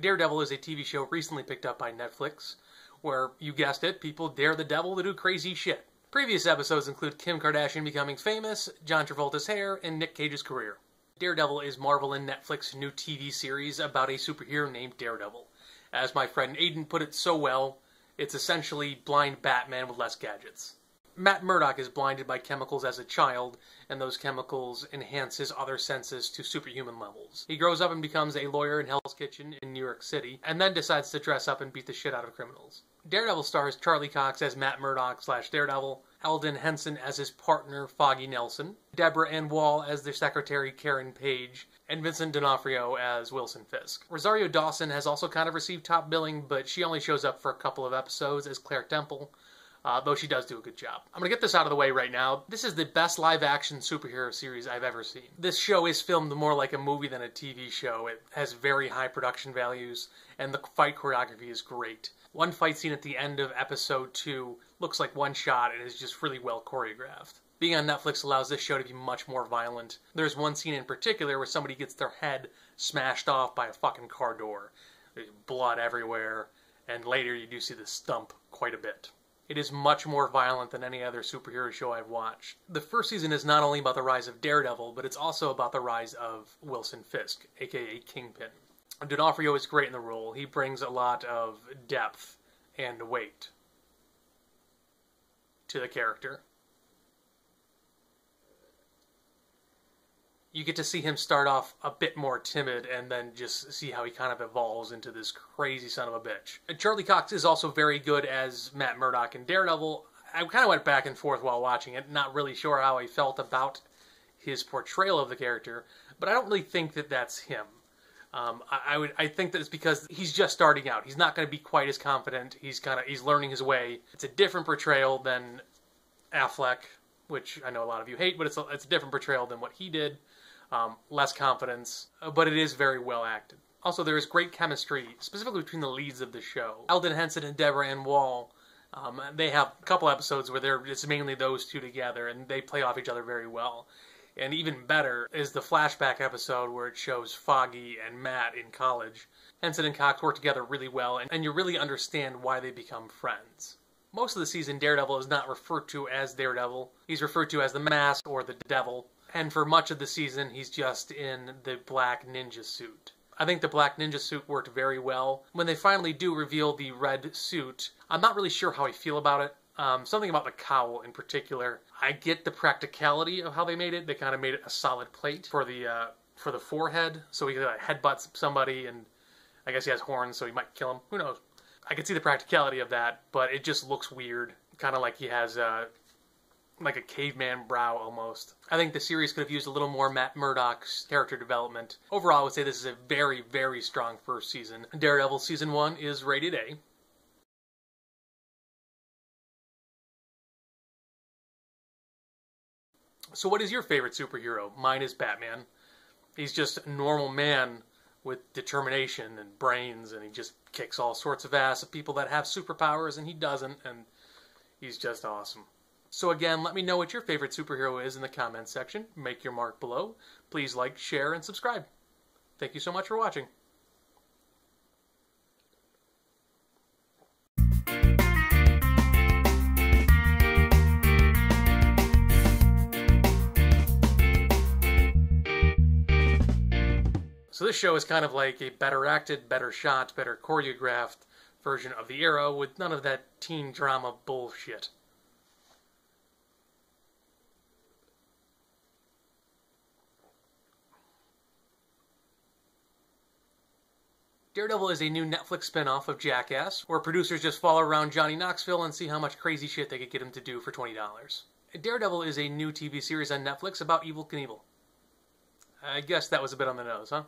Daredevil is a TV show recently picked up by Netflix, where, you guessed it, people dare the devil to do crazy shit. Previous episodes include Kim Kardashian becoming famous, John Travolta's hair, and Nick Cage's career. Daredevil is Marvel and Netflix's new TV series about a superhero named Daredevil. As my friend Aiden put it so well, it's essentially blind Batman with less gadgets. Matt Murdock is blinded by chemicals as a child, and those chemicals enhance his other senses to superhuman levels. He grows up and becomes a lawyer in Hell's Kitchen in New York City, and then decides to dress up and beat the shit out of criminals. Daredevil stars Charlie Cox as Matt Murdock / Daredevil, Elden Henson as his partner Foggy Nelson, Deborah Ann Woll as their secretary Karen Page, and Vincent D'Onofrio as Wilson Fisk. Rosario Dawson has also kind of received top billing, but she only shows up for a couple of episodes as Claire Temple, though she does do a good job. I'm going to get this out of the way right now. This is the best live-action superhero series I've ever seen. This show is filmed more like a movie than a TV show. It has very high production values, and the fight choreography is great. One fight scene at the end of episode 2 looks like one shot and is just really well choreographed. Being on Netflix allows this show to be much more violent. There's one scene in particular where somebody gets their head smashed off by a fucking car door. There's blood everywhere, and later you do see the stump quite a bit. It is much more violent than any other superhero show I've watched. The first season is not only about the rise of Daredevil, but it's also about the rise of Wilson Fisk, aka Kingpin. D'Onofrio is great in the role. He brings a lot of depth and weight to the character. You get to see him start off a bit more timid and then just see how he kind of evolves into this crazy son of a bitch. And Charlie Cox is also very good as Matt Murdock in Daredevil. I kind of went back and forth while watching it, not really sure how I felt about his portrayal of the character, but I don't really think that that's him. I think that it's because he's just starting out. He's not going to be quite as confident. He's learning his way. It's a different portrayal than Affleck, which I know a lot of you hate, but it's a different portrayal than what he did. Less confidence, but it is very well acted. Also, there is great chemistry, specifically between the leads of the show. Elden Henson and Deborah Ann Woll, they have a couple episodes where it's mainly those two together, and they play off each other very well. And even better is the flashback episode where it shows Foggy and Matt in college. Henson and Cox work together really well, and you really understand why they become friends. Most of the season, Daredevil is not referred to as Daredevil. He's referred to as the Mask or the Devil. And for much of the season, he's just in the black ninja suit. I think the black ninja suit worked very well. When they finally do reveal the red suit, I'm not really sure how I feel about it. Something about the cowl in particular. I get the practicality of how they made it. They kind of made it a solid plate for the forehead, so he headbutts somebody, and I guess he has horns, so he might kill him. Who knows? I can see the practicality of that, but it just looks weird. Kind of like he has like a caveman brow almost. I think the series could have used a little more Matt Murdock's character development. Overall, I would say this is a very, very strong first season. Daredevil Season 1 is rated A. So what is your favorite superhero? Mine is Batman. He's just a normal man with determination and brains, and he just kicks all sorts of ass at people that have superpowers, and he doesn't, and he's just awesome. So again, let me know what your favorite superhero is in the comments section. Make your mark below. Please like, share, and subscribe. Thank you so much for watching. So this show is kind of like a better acted, better shot, better choreographed version of The Arrow with none of that teen drama bullshit. Daredevil is a new Netflix spin-off of Jackass, where producers just follow around Johnny Knoxville and see how much crazy shit they could get him to do for $20. Daredevil is a new TV series on Netflix about Evel Knievel. I guess that was a bit on the nose, huh?